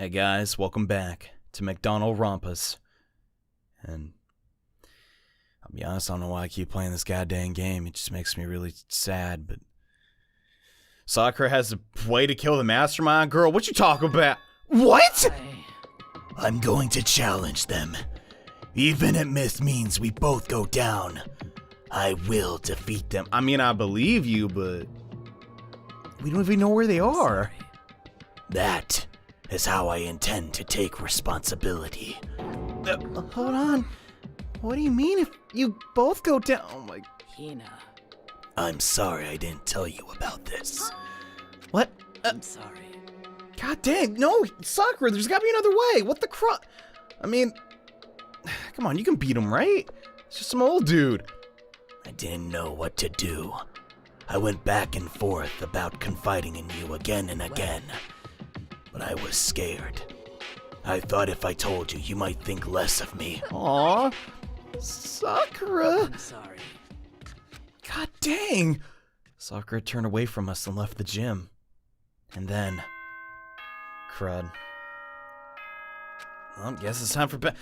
Hey guys, welcome back to Dangonronpas. And I'll be honest, I don't know why I keep playing this goddamn game. It just makes me really sad, but Sakura has a way to kill the mastermind. Girl, what you talking about? What? I'm going to challenge them. Even if this means we both go down, I will defeat them. I mean, I believe you, but we don't even know where they are. That is how I intend to take responsibility. Hold on. What do you mean if you both go down? Oh my... Hina. I'm sorry I didn't tell you about this. What? I'm sorry. God dang, no, Sakura, there's gotta be another way. What the crap? I mean, come on, you can beat him, right? It's just some old dude. I didn't know what to do. I went back and forth about confiding in you again and again. But I was scared. I thought if I told you, you might think less of me. Aww, Sakura. I'm sorry. God dang. Sakura turned away from us and left the gym. And then... crud. Well, I guess it's time for bed.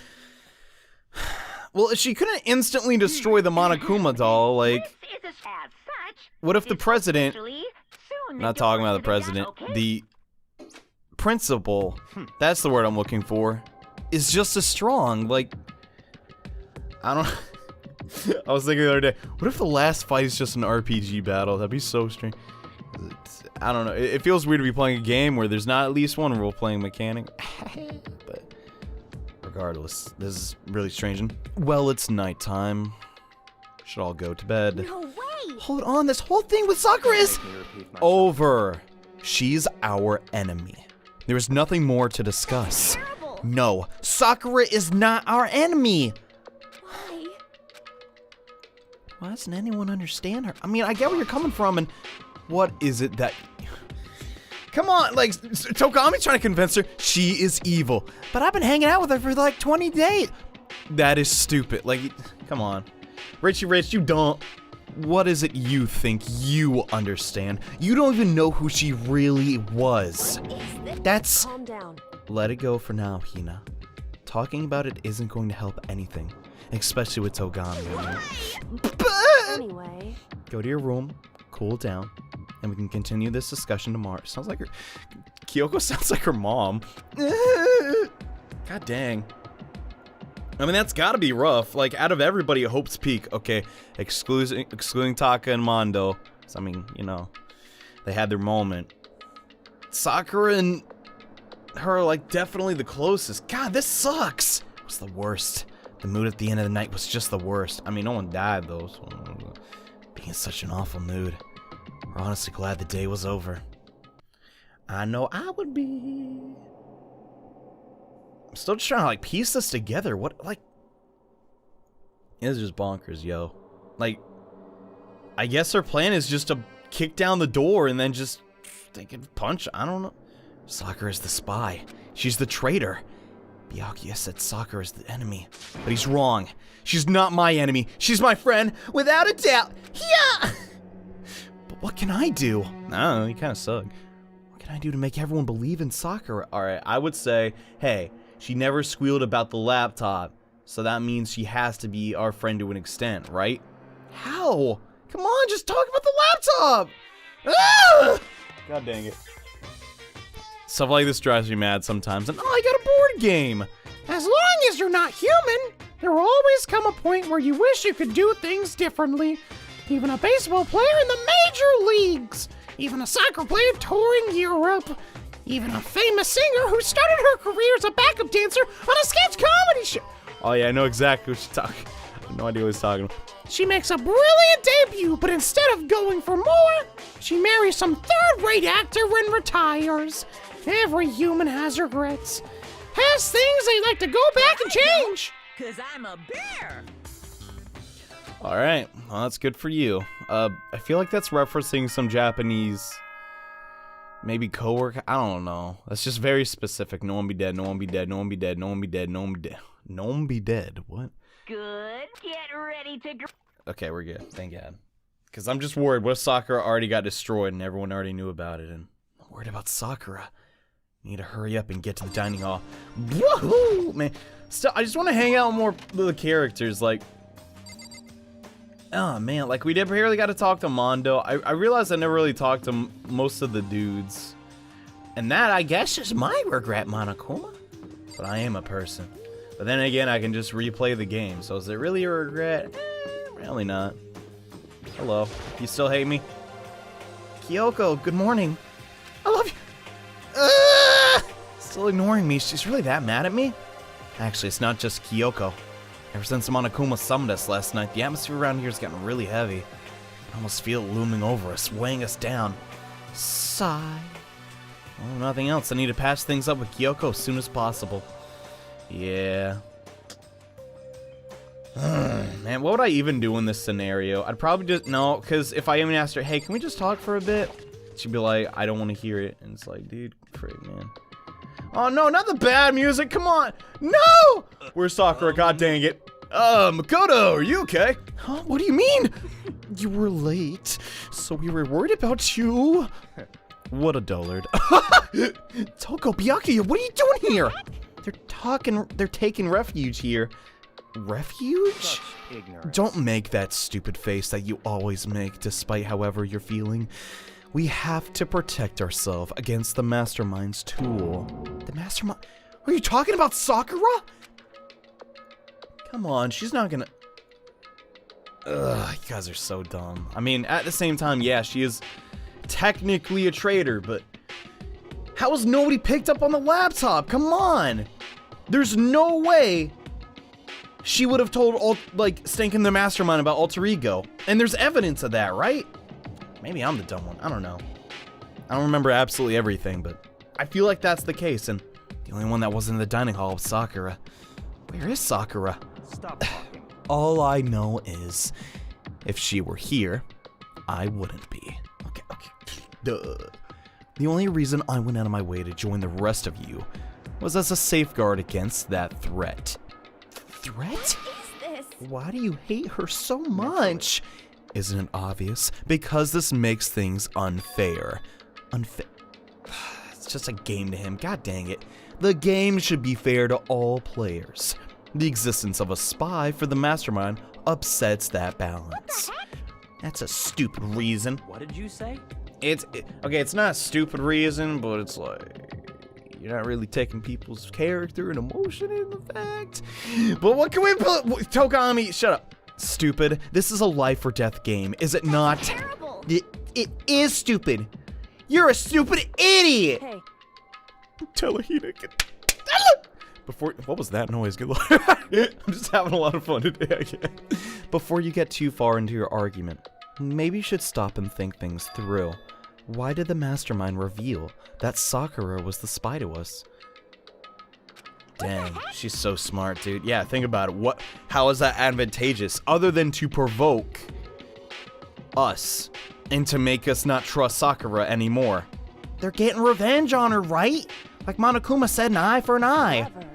Well, she couldn't instantly destroy the Monokuma doll, like... What if the president... I'm not talking about the president. The principal, that's the word I'm looking for, is just as strong. Like, I don't... I was thinking the other day, what if the last fight is just an RPG battle? That'd be so strange. I don't know. It feels weird to be playing a game where there's not at least one role-playing mechanic. But regardless, this is really strange. And, well, it's nighttime. Should all go to bed. No way! Hold on, this whole thing with Sakura is over. She's our enemy. There is nothing more to discuss. No, Sakura is not our enemy. Why? Why doesn't anyone understand her? I mean, I get where you're coming from, and what is it that... Come on, like, Tokami's trying to convince her she is evil. But I've been hanging out with her for like 20 days. That is stupid. Like, come on. Richie Rich, you don't... What is it you think you understand? You don't even know who she really was. That's... Calm down. Let it go for now, Hina. Talking about it isn't going to help anything. Especially with Togami. Anyway. Go to your room, cool down, and we can continue this discussion tomorrow. Sounds like her... Kyoko sounds like her mom. God dang. I mean, that's gotta be rough. Like, out of everybody at Hope's Peak, okay, excluding Taka and Mondo, so, I mean, you know, they had their moment. Sakura and her are, like, definitely the closest. God, this sucks. It was the worst. The mood at the end of the night was just the worst. I mean, no one died, though, so being in such an awful mood. We're honestly glad the day was over. I know I would be. I'm still just trying to, like, piece this together. What, like... It's just bonkers, yo. Like, I guess her plan is just to kick down the door and then just... They can punch, I don't know. Sakura's the spy. She's the traitor. Byakuya said Sakura is the enemy. But he's wrong. She's not my enemy. She's my friend, without a doubt. Yeah! But what can I do? I don't know, you kind of suck. What can I do to make everyone believe in Sakura? Alright, I would say, hey... She never squealed about the laptop, so that means she has to be our friend to an extent, right? How? Come on, just talk about the laptop! Ah! God dang it. Stuff like this drives me mad sometimes, and oh, I got a board game! As long as you're not human, there will always come a point where you wish you could do things differently. Even a baseball player in the major leagues, even a soccer player touring Europe, even a famous singer who started her career as a backup dancer on a sketch comedy show. Oh yeah, I know exactly what she's talking. I have no idea what he's talking about. She makes a brilliant debut, but instead of going for more, she marries some third-rate actor and retires. Every human has regrets. Has things they like to go back and change. 'Cause I'm a bear. Alright, well that's good for you. I feel like that's referencing some Japanese... Maybe coworker? I don't know. That's just very specific. No one be dead, no one be dead, no one be dead, no one be dead, no one be dead. No one be dead. What? Good. Get ready to... Okay, we're good. Thank God. Because I'm just worried. What if Sakura already got destroyed and everyone already knew about it? And I'm worried about Sakura. Need to hurry up and get to the dining hall. Woohoo! Man, still, I just want to hang out with more little characters. Like, oh man, like we never really got to talk to Mondo. I realized I never really talked to most of the dudes. And that, I guess, is my regret, Monokuma. But I am a person. But then again, I can just replay the game. So is it really a regret? Really not. Hello. You still hate me? Kyoko, good morning. I love you. Still ignoring me. She's really that mad at me? Actually, it's not just Kyoko. Ever since Monokuma summoned us last night, the atmosphere around here has gotten really heavy. I almost feel it looming over us, weighing us down. Sigh. Well, nothing else. I need to patch things up with Kyoko as soon as possible. Yeah. Man, what would I even do in this scenario? I'd probably just, no, because if I even asked her, hey, can we just talk for a bit? She'd be like, I don't want to hear it. And it's like, dude, frick, man. Oh, no, not the bad music. Come on. No! Where's Sakura? God dang it. Makoto, are you okay? Huh? What do you mean? You were late, so we were worried about you. What a dullard. Toko, Byakuya, what are you doing here? They're taking refuge here. Refuge? Don't make that stupid face that you always make, despite however you're feeling. We have to protect ourselves against the Mastermind's tool. The Mastermind? Are you talking about Sakura? Come on, she's not gonna... Ugh, you guys are so dumb. I mean, at the same time, yeah, she is technically a traitor, but... How has nobody picked up on the laptop? Come on! There's no way she would have told, Stinkin' the Mastermind about Alter Ego. And there's evidence of that, right? Maybe I'm the dumb one. I don't know. I don't remember absolutely everything, but I feel like that's the case, and the only one that wasn't in the dining hall was Sakura. Where is Sakura? Stop talking. All I know is, if she were here, I wouldn't be. Okay. Duh. The only reason I went out of my way to join the rest of you was as a safeguard against that threat. Threat? What is this? Why do you hate her so much? Isn't it obvious? Because this makes things unfair. It's just a game to him. God dang it. The game should be fair to all players. The existence of a spy for the Mastermind upsets that balance. That's a stupid reason. What did you say? Okay, it's not a stupid reason, but it's like... You're not really taking people's character and emotion in the fact. But what can we put? Tokami, shut up. Stupid. This is a life or death game, is it not? That's terrible. It is stupid. You're a stupid idiot. Hey. Telehina. What was that noise? Good luck. I'm just having a lot of fun today, I guess. Before you get too far into your argument, maybe you should stop and think things through. Why did the Mastermind reveal that Sakura was the spy to us? Dang, she's so smart, dude. Yeah, think about it. How is that advantageous? Other than to provoke us and to make us not trust Sakura anymore. They're getting revenge on her, right? Like Monokuma said, an eye for an eye. Never.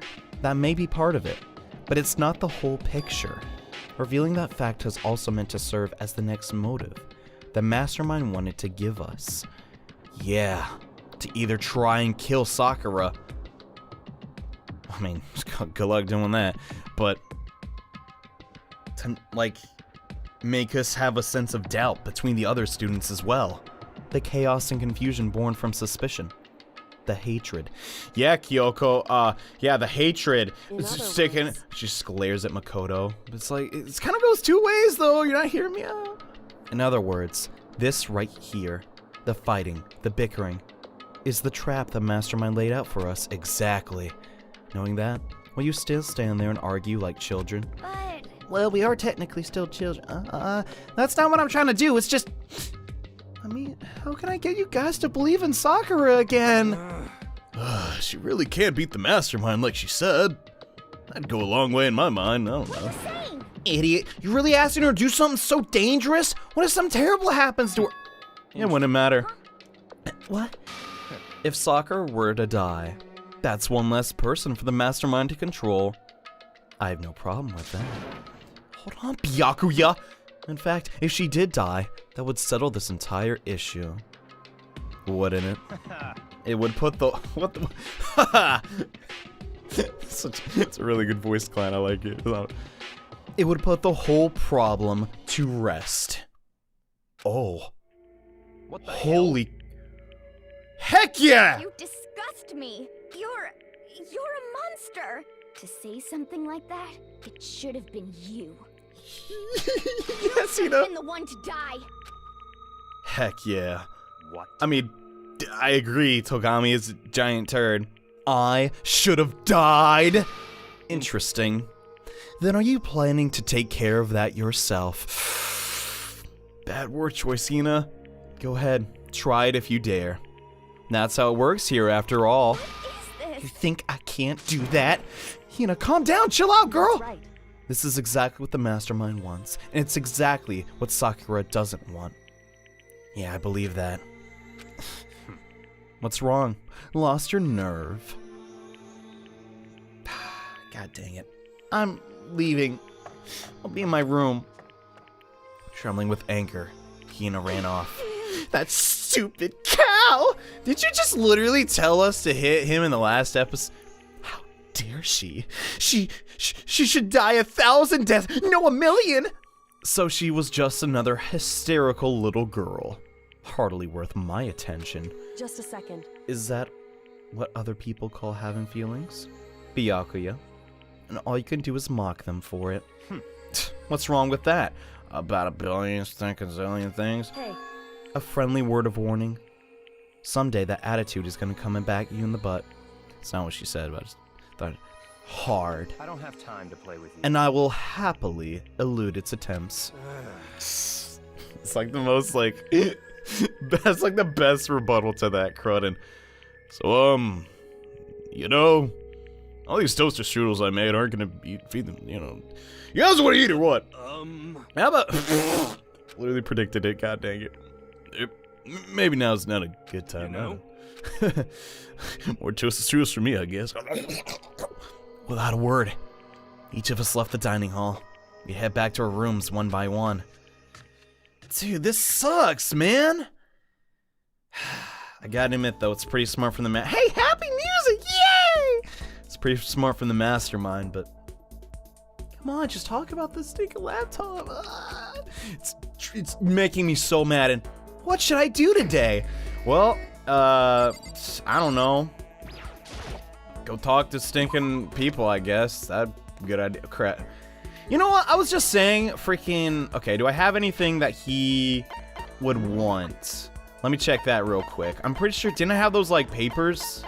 That may be part of it, but it's not the whole picture. Revealing that fact is also meant to serve as the next motive the Mastermind wanted to give us. Yeah, to either try and kill Sakura. I mean, good luck doing that, but to, make us have a sense of doubt between the other students as well. The chaos and confusion born from suspicion. The hatred. Yeah, Kyoko, yeah, the hatred. She glares at Makoto. It's like, it kind of goes two ways, though. You're not hearing me out. In other words, this right here, the fighting, the bickering, is the trap the Mastermind laid out for us. Exactly. Knowing that, will you still stand there and argue like children? But... Well, we are technically still children. That's not what I'm trying to do. It's just... I mean, how can I get you guys to believe in Sakura again? She really can't beat the Mastermind like she said. That'd go a long way in my mind. I don't know. Idiot. You really asking her to do something so dangerous? What if something terrible happens to her? It wouldn't matter. What? If Sakura were to die, that's one less person for the Mastermind to control. I have no problem with that. Hold on, Byakuya. In fact, if she did die, that would settle this entire issue. Wouldn't it? It would put the what the it's a really good voice clan. I like it. It would put the whole problem to rest. Oh. What the Holy heck yeah! You disgust me. You're a monster. To say something like that, it should have been you. Yes, you You've know. been the one to die. Heck yeah. What? I mean, I agree, Togami is a giant turd. I should have died. Interesting. Then are you planning to take care of that yourself? Bad word choice, Hina. Go ahead, try it if you dare. That's how it works here after all. What is You this? think I can't do that? Hina, calm down, chill out, girl! Right. This is exactly what the mastermind wants, and it's exactly what Sakura doesn't want. Yeah, I believe that. What's wrong? Lost your nerve? God dang it. I'm leaving. I'll be in my room. Trembling with anger, Hina ran off. That stupid cow! Did you just literally tell us to hit him in the last episode? How dare she? She should die 1,000 deaths, no 1,000,000! So she was just another hysterical little girl. Hardly worth my attention. Just a second. Is that what other people call having feelings? Byakuya. And all you can do is mock them for it. What's wrong with that? About a billion, stinking zillion things? Hey, A friendly word of warning. Someday that attitude is gonna come and back you in the butt. It's not what she said, but I just thought it hard. I don't have time to play with you. And I will happily elude its attempts. It's like the most that's like the best rebuttal to that, Crudden. So, you know, all these toaster strudels I made aren't gonna feed them, you know. You guys wanna eat or what? How about literally predicted it, god dang it. Maybe now's not a good time, You know? More toaster strudels for me, I guess. Without a word, each of us left the dining hall. We head back to our rooms one by one. Dude, this sucks, man. I gotta admit, though, it's pretty smart from the Hey, happy music! Yay! It's pretty smart from the mastermind, but come on, just talk about this stinking laptop. It's making me so mad. And what should I do today? Well, I don't know. Go talk to stinking people, I guess. That's a good idea. Crap. You know what? I was just saying, freaking... Okay, do I have anything that he would want? Let me check that real quick. I'm pretty sure... Didn't I have those, like, papers?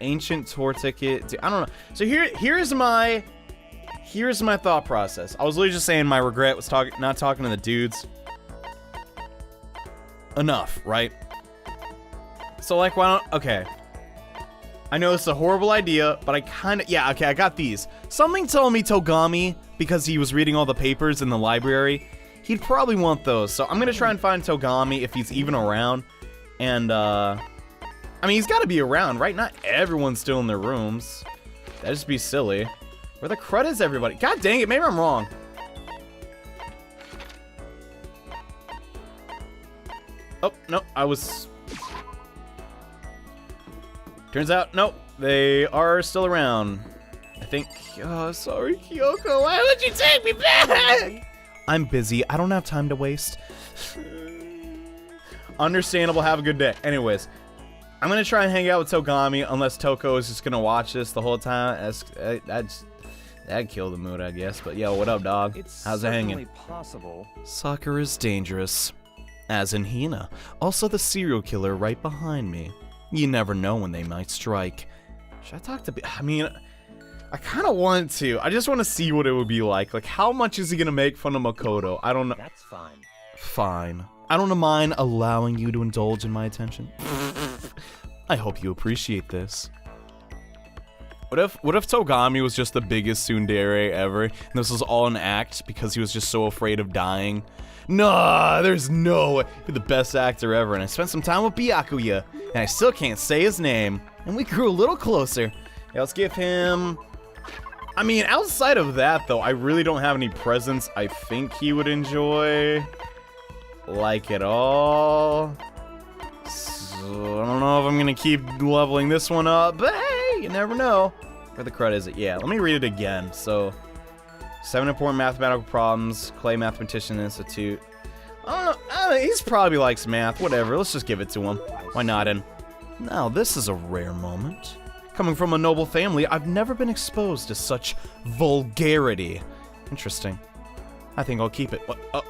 Ancient tour ticket. I don't know. So here's my thought process. I was literally just saying my regret was not talking to the dudes. Enough, right? So, like, why don't... Okay. I know it's a horrible idea, but I kind of... Yeah, okay, I got these. Something told me Togami, because he was reading all the papers in the library, he'd probably want those. So I'm going to try and find Togami if he's even around. And, I mean, he's got to be around, right? Not everyone's still in their rooms. That'd just be silly. Where the crud is everybody? God dang it, maybe I'm wrong. Oh, no, I was... Turns out, nope, they are still around. I think... Oh, sorry, Kyoko. Why would you take me back? I'm busy. I don't have time to waste. Understandable. Have a good day. Anyways, I'm going to try and hang out with Togami unless Toko is just going to watch this the whole time. That'd kill the mood, I guess. But, yo, what up, dog? It's How's it hanging? certainly possible. Sakura is dangerous. As in Hina. Also the serial killer right behind me. You never know when they might strike. Should I talk to... I mean, I kind of want to. I just want to see what it would be like. Like, how much is he going to make fun of Makoto? I don't know. That's fine. Fine. I don't mind allowing you to indulge in my attention. I hope you appreciate this. What if Togami was just the biggest tsundere ever, and this was all an act because he was just so afraid of dying? Nah, there's no way. He's the best actor ever, and I spent some time with Byakuya, and I still can't say his name. And we grew a little closer. Yeah, let's give him... I mean, outside of that, though, I really don't have any presents I think he would enjoy. Like, at all. So I don't know if I'm gonna keep leveling this one up, but hey, you never know. Where the crud is it? Yeah, let me read it again. So, 7 important mathematical problems, Clay Mathematician Institute. I don't know, he's probably likes math, whatever, let's just give it to him. Why not? And now this is a rare moment. Coming from a noble family, I've never been exposed to such vulgarity. Interesting. I think I'll keep it.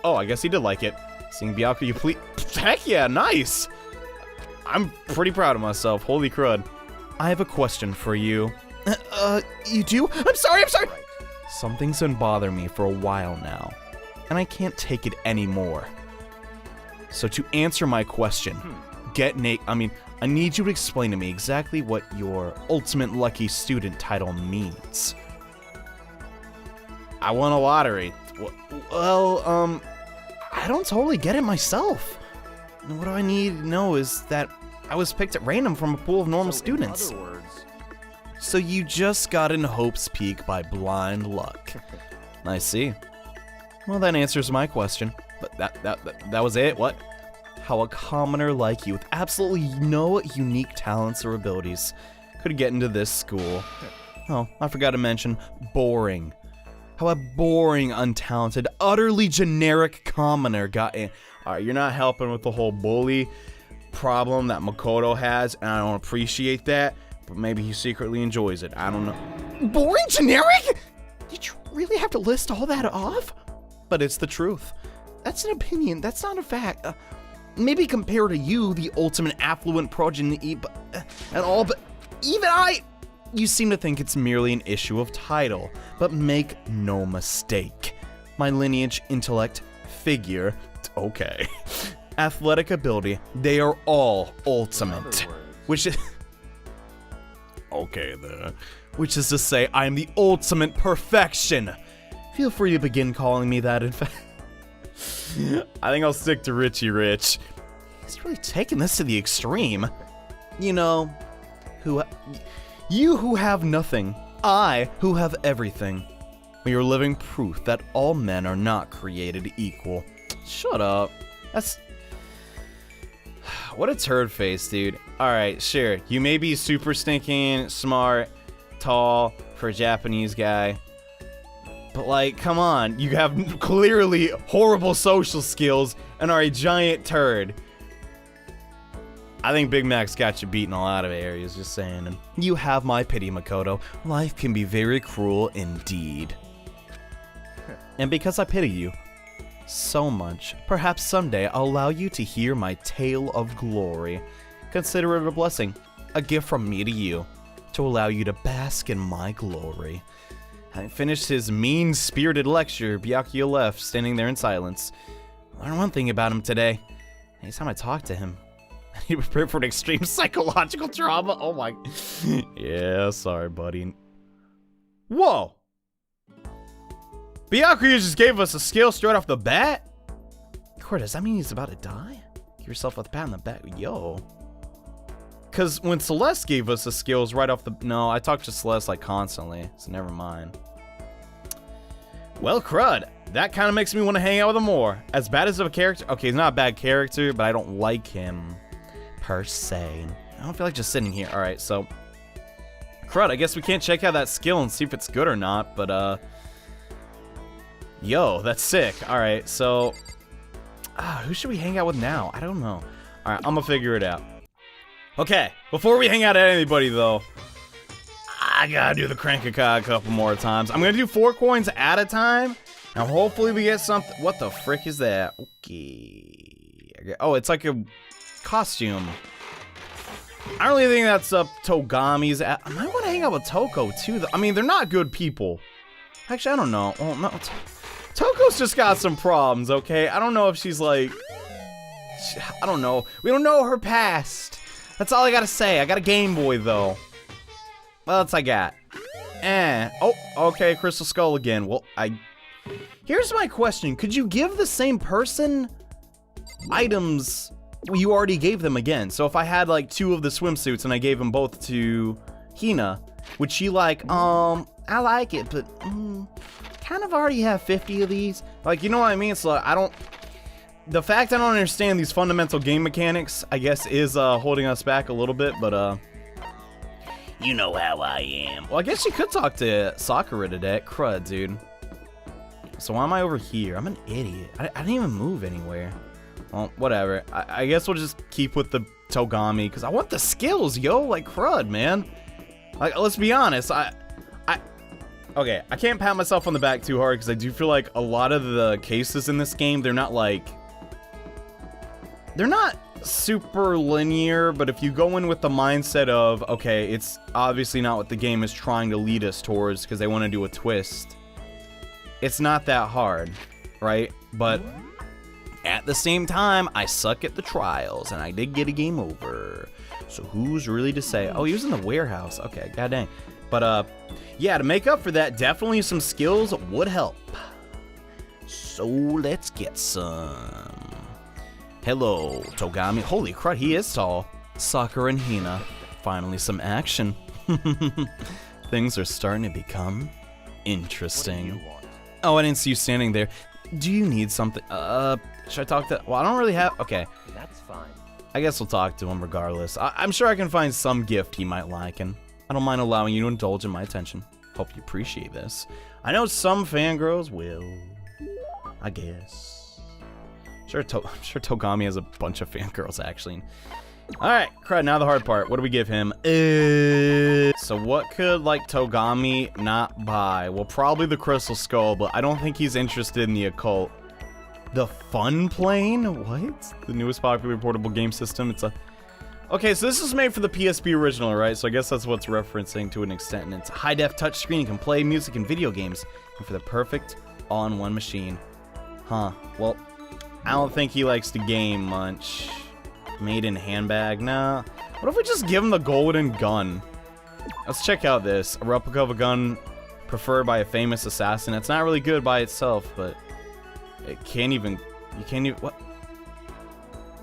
Oh, I guess he did like it. Seeing Byakuya, you please. Heck yeah, nice! I'm pretty proud of myself, holy crud. I have a question for you. You do? I'm sorry! Something's been bothering me for a while now, and I can't take it anymore. So to answer my question, I need you to explain to me exactly what your ultimate lucky student title means. I won a lottery. Well, I don't totally get it myself. What I need to know is that I was picked at random from a pool of normal students. In other words, So you just got in Hope's Peak by blind luck. I see. Well, that answers my question. But that was it? What? How a commoner like you with absolutely no unique talents or abilities could get into this school. Oh, I forgot to mention, boring. How a boring, untalented, utterly generic commoner got in. Alright, you're not helping with the whole bully problem that Makoto has, and I don't appreciate that, but maybe he secretly enjoys it. I don't know. Boring generic? Did you really have to list all that off? But it's the truth. That's an opinion, that's not a fact. Maybe compared to you, the ultimate affluent progeny, and all, but even You seem to think it's merely an issue of title, but make no mistake. My lineage, intellect, figure, okay, athletic ability, they are all ultimate. Which is... okay then. Which is to say, I am the ultimate perfection. Feel free to begin calling me that, in fact. I think I'll stick to Richie Rich. He's really taking this to the extreme. You know, you who have nothing, I who have everything. We are living proof that all men are not created equal. Shut up. That's... what a turd face, dude. Alright, sure. You may be super stinking, smart, tall, for a Japanese guy. But like, come on. You have clearly horrible social skills and are a giant turd. I think Big Mac's got you beat in a lot of areas, just saying. And you have my pity, Makoto. Life can be very cruel indeed. And because I pity you so much, perhaps someday I'll allow you to hear my tale of glory. Consider it a blessing, a gift from me to you, to allow you to bask in my glory. Having finished his mean-spirited lecture, Byakuya left, standing there in silence. I learned one thing about him today. Anytime I talk to him, he prepared for an extreme psychological trauma. Oh my... yeah, sorry, buddy. Whoa! Byakuya just gave us a skill straight off the bat? Core, does that mean he's about to die? Give yourself a pat on the back. Yo. Because when Celeste gave us the skills right off the... no, I talk to Celeste like constantly, so never mind. Well, crud. That kind of makes me want to hang out with him more. As bad as of a character... okay, he's not a bad character, but I don't like him per se. I don't feel like just sitting here. Alright, so... crud, I guess we can't check out that skill and see if it's good or not, but yo, that's sick. Alright, so... who should we hang out with now? I don't know. Alright, I'm gonna figure it out. Okay, before we hang out at anybody, though, I gotta do the Crank-a-Kai a couple more times. I'm gonna do 4 coins at a time, and hopefully we get something. What the frick is that? Okay. Oh, it's like a costume. I don't really think that's Togami's. I might want to hang out with Toko, too. I mean, they're not good people. Actually, I don't know. Oh, no. Toko's just got some problems, okay? I don't know if she's like... I don't know. We don't know her past. That's all I gotta say. I got a Game Boy, though. Well, that's I got. Oh, okay, Crystal Skull again. Well, here's my question. Could you give the same person items you already gave them again? So if I had, like, 2 of the swimsuits and I gave them both to Hina, would she like, I like it, but, kind of already have 50 of these? Like, you know what I mean? So, the fact I don't understand these fundamental game mechanics, I guess, is holding us back a little bit, but you know how I am. Well, I guess you could talk to Sakura today. Crud, dude. So why am I over here? I'm an idiot. I didn't even move anywhere. Well, whatever. I guess we'll just keep with the Togami, because I want the skills, yo. Like, crud, man. Like, let's be honest. Okay, I can't pat myself on the back too hard, because I do feel like a lot of the cases in this game, they're not, like... They're not super linear, but if you go in with the mindset of, okay, it's obviously not what the game is trying to lead us towards, because they want to do a twist. It's not that hard, right? But... at the same time, I suck at the trials, and I did get a game over. So who's really to say? Oh, he was in the warehouse. Okay, god dang. But, yeah, to make up for that, definitely some skills would help. So let's get some. Hello, Togami. Holy crud, he is tall. Sakura and Hina. Finally some action. Things are starting to become interesting. What do you want? Oh, I didn't see you standing there. Do you need something? Should I talk to... Well, I don't really have... Okay. That's fine. I guess we'll talk to him regardless. I'm sure I can find some gift he might like, and I don't mind allowing you to indulge in my attention. Hope you appreciate this. I know some fangirls will. I guess. I'm sure Togami has a bunch of fangirls, actually. Alright, crud, now the hard part. What do we give him? So what could, like, Togami not buy? Well, probably the Crystal Skull, but I don't think he's interested in the occult. The Fun Plane? What? The newest popular portable game system. It's a... Okay, so this is made for the PSP original, right? So I guess that's what's referencing to an extent. And it's a high-def touchscreen. You can play music and video games. And for the perfect all-in-one machine. Huh. Well, I don't think he likes to game much. Made in handbag? Nah. What if we just give him the golden gun? Let's check out this. A replica of a gun preferred by a famous assassin. It's not really good by itself, but... It can't even... You can't even... What?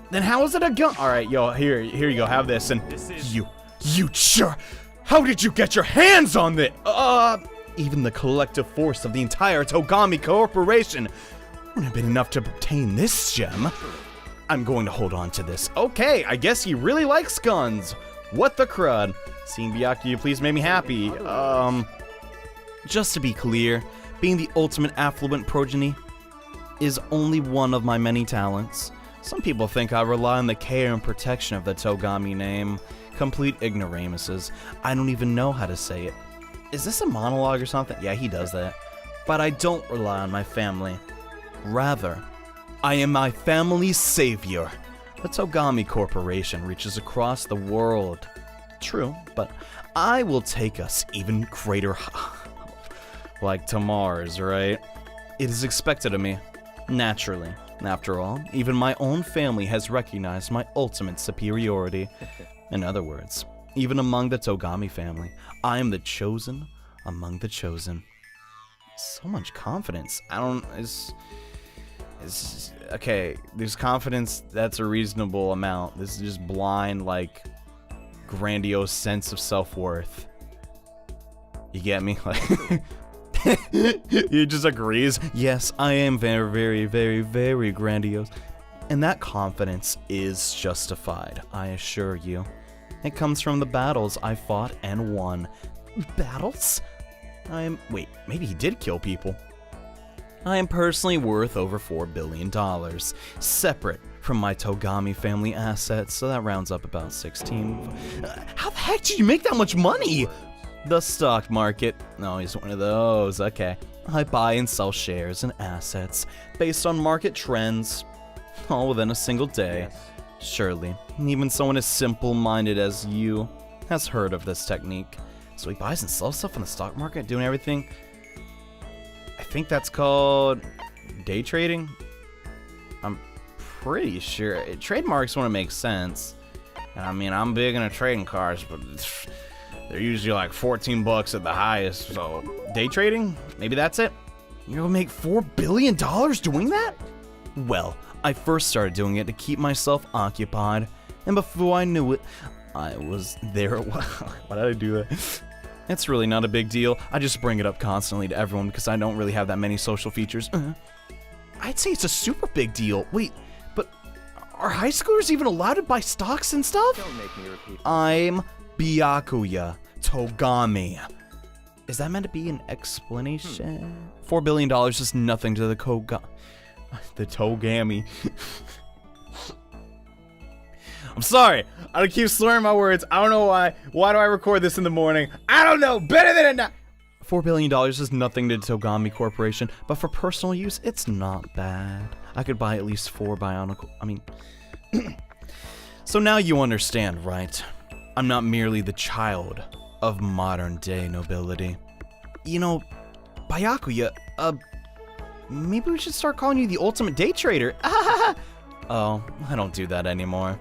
Then how is it a gun? Alright, yo, here you go. Have this, and... You sure... How did you get your hands on this? Even the collective force of the entire Togami Corporation wouldn't have been enough to obtain this gem. I'm going to hold on to this. Okay, I guess he really likes guns. What the crud? Seeing Byakuya please made me happy. Just to be clear, being the ultimate affluent progeny is only one of my many talents. Some people think I rely on the care and protection of the Togami name. Complete ignoramuses. I don't even know how to say it. Is this a monologue or something? Yeah, he does that. But I don't rely on my family. Rather, I am my family's savior. The Togami Corporation reaches across the world. True, but I will take us even greater like to Mars, right? It is expected of me. Naturally. After all, even my own family has recognized my ultimate superiority. In other words, even among the Togami family, I am the chosen among the chosen. So much confidence. Okay, there's confidence, that's a reasonable amount. This is just blind, like, grandiose sense of self-worth. You get me? Like... He just agrees. Yes, I am very, very, very, very grandiose. And that confidence is justified, I assure you. It comes from the battles I fought and won. Battles? Wait, maybe he did kill people. I am personally worth over $4 billion, separate from my Togami family assets, so that rounds up about 16. How the heck did you make that much money? The stock market. No, he's one of those. Okay. I buy and sell shares and assets based on market trends, all within a single day. Yes. Surely, even someone as simple-minded as you has heard of this technique. So he buys and sells stuff in the stock market, doing everything. I think that's called day trading. I'm pretty sure. Trademarks want to make sense. And I mean, I'm big into trading cards, but they're usually like 14 bucks at the highest. So day trading? Maybe that's it? You're gonna make $4 billion doing that? Well, I first started doing it to keep myself occupied. And before I knew it, I was there. Why did I do that? It's really not a big deal. I just bring it up constantly to everyone because I don't really have that many social features. I'd say it's a super big deal. Wait, Are high schoolers even allowed to buy stocks and stuff? Don't make me repeat. I'm Byakuya Togami. Is that meant to be an explanation? $4 billion is nothing to the Togami. I'm sorry. I keep slurring my words. I don't know why. Why do I record this in the morning? I don't know. Better than it not. $4 billion is nothing to Togami Corporation, but for personal use, it's not bad. I could buy at least 4 bionicle. I mean, so now you understand, right? I'm not merely the child of modern day nobility. You know, Byakuya, maybe we should start calling you the ultimate day trader. Oh, I don't do that anymore.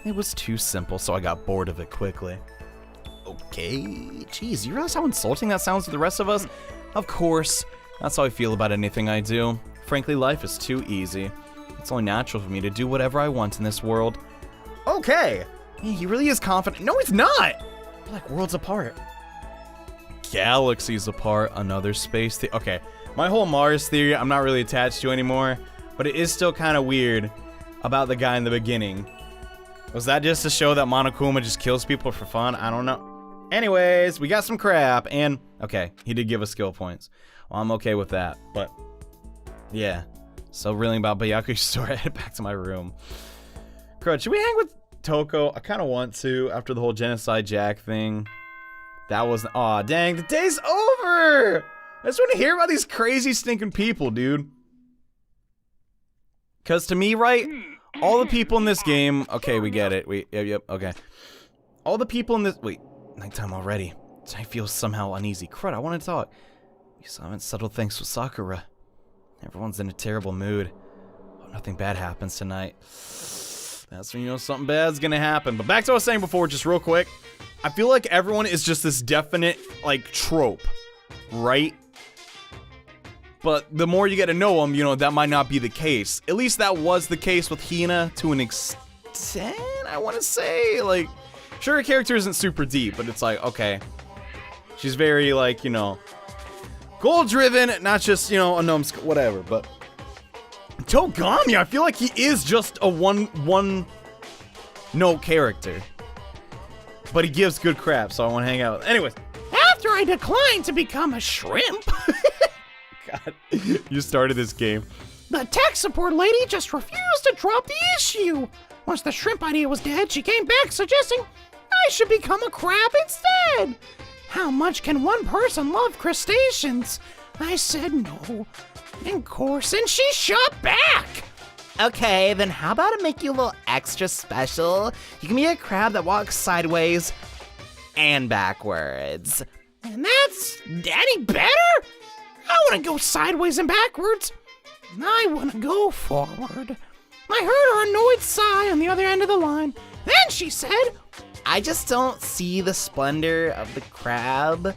It was too simple, so I got bored of it quickly. Okay, jeez, you realize how insulting that sounds to the rest of us? Of course, that's how I feel about anything I do. Frankly, life is too easy. It's only natural for me to do whatever I want in this world. Okay, he really is confident. No, he's not! We're like worlds apart. Galaxies apart, another space okay, my whole Mars theory I'm not really attached to anymore, but it is still kind of weird about the guy in the beginning. Was that just to show that Monokuma just kills people for fun? I don't know. Anyways, we got some crap, and okay, he did give us skill points. Well, I'm okay with that, but yeah. So really about Byakuya's story, I head back to my room. Crud, should we hang with Toko? I kind of want to after the whole Genocide Jack thing. That wasn't. Aw, dang, the day's over! I just want to hear about these crazy stinking people, dude. Because to me, right, all the people in this game. Okay, we get it. Yep, okay. All the people in this. Wait, nighttime already. I feel somehow uneasy. Crud, I want to talk. We still haven't settled things with Sakura. Everyone's in a terrible mood. Hope nothing bad happens tonight. That's when you know something bad's gonna happen. But back to what I was saying before, just real quick. I feel like everyone is just this definite, like, trope, right? But the more you get to know them, you know, that might not be the case. At least that was the case with Hina to an extent, I want to say. Like, sure, her character isn't super deep, but it's like, okay. She's very, like, you know, goal-driven, not just, you know, a numbskull, whatever. But Togami, I feel like he is just a one-note character. But he gives good crap, so I want to hang out with him. Anyways. After I declined to become a shrimp, God, you started this game. the tech support lady just refused to drop the issue. Once the shrimp idea was dead, she came back suggesting I should become a crab instead. How much can one person love crustaceans? I said no. Of course, and she shot back. Okay, then how about I make you a little extra special? You can be a crab that walks sideways and backwards. And that's any better? I want to go sideways and backwards. I want to go forward. I heard her annoyed sigh on the other end of the line. Then she said, I just don't see the splendor of the crab.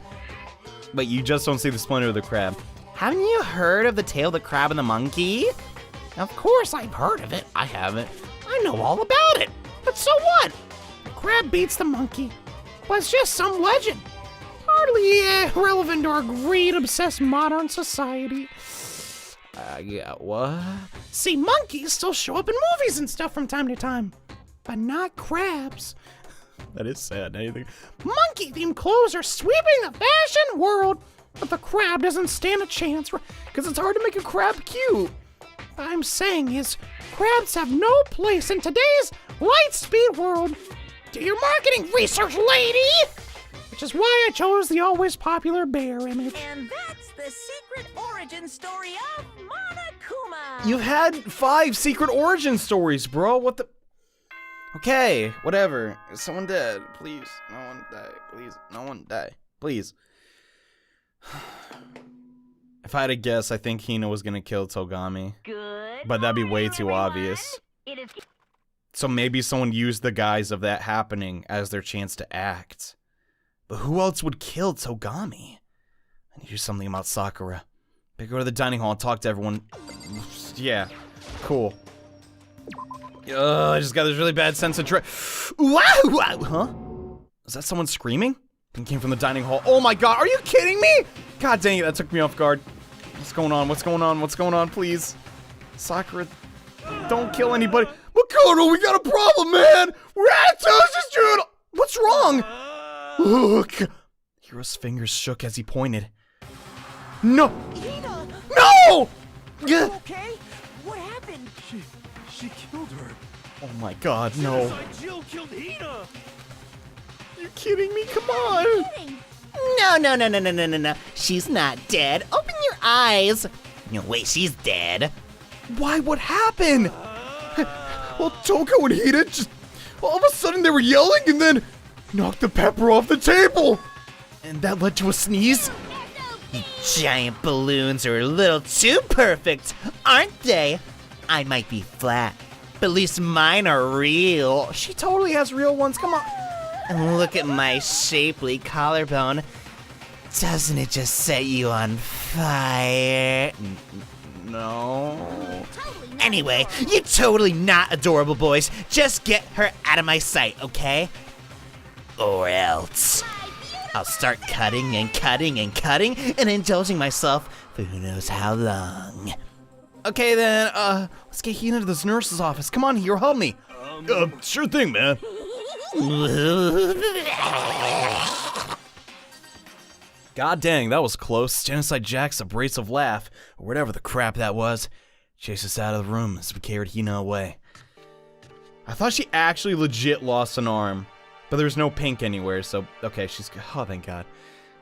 But you just don't see the splendor of the crab. Haven't you heard of the tale of the crab and the monkey? of course I've heard of it. I haven't. I know all about it. But so what? The crab beats the monkey. But it's just some legend. Hardly relevant to our greed-obsessed modern society. Yeah, what? See, monkeys still show up in movies and stuff from time to time. But not crabs. That is sad. Anything. Monkey-themed clothes are sweeping the fashion world. But the crab doesn't stand a chance because it's hard to make a crab cute. What I'm saying is, crabs have no place in today's light-speed world. Do your marketing research, lady! Which is why I chose the always popular bear image. And that's the secret origin story of Monokuma. You've had 5 secret origin stories, bro. What the? Okay, whatever. Is someone dead? Please, no one die. Please, no one die. Please. If I had to guess, I think Hina was gonna kill Togami. Good. But that'd be way morning, too everyone. obvious. It is So maybe someone used the guise of that happening as their chance to act. But who else would kill Togami? I need to do something about Sakura. Better go to the dining hall and talk to everyone. Yeah, cool. I just got this really bad sense of Huh? Is that someone screaming? It came from the dining hall. Oh my god, are you kidding me? God dang it, that took me off guard. What's going on? What's going on? What's going on? Please. Sakura, don't kill anybody. What Makoto, we got a problem, man! We're at Toasted Strudel! What's wrong? Look! Hiro's fingers shook as he pointed. No! Hina! No! Okay? What happened? She killed her. Oh my god, no. Jill killed Hina. You kidding me? Come on! No. She's not dead. Open your eyes. No, wait, she's dead. Why? What happened? Well, Toko and Hina just... all of a sudden they were yelling and then knocked the pepper off the table! And that led to a sneeze? Giant balloons are a little too perfect, aren't they? I might be flat, but at least mine are real. She totally has real ones, come on. And look at my shapely collarbone. Doesn't it just set you on fire? No. Anyway, you're totally not adorable, boys. Just get her out of my sight, okay? Or else I'll start cutting and indulging myself for who knows how long. Okay then, let's get Hina to this nurse's office. Come on, Hiro, help me. Sure thing, man. God dang, that was close. Genocide Jack's abrasive laugh, or whatever the crap that was, chased us out of the room as we carried Hina away. I thought she actually legit lost an arm, but there's no pink anywhere, so okay, she's good. Oh, thank God.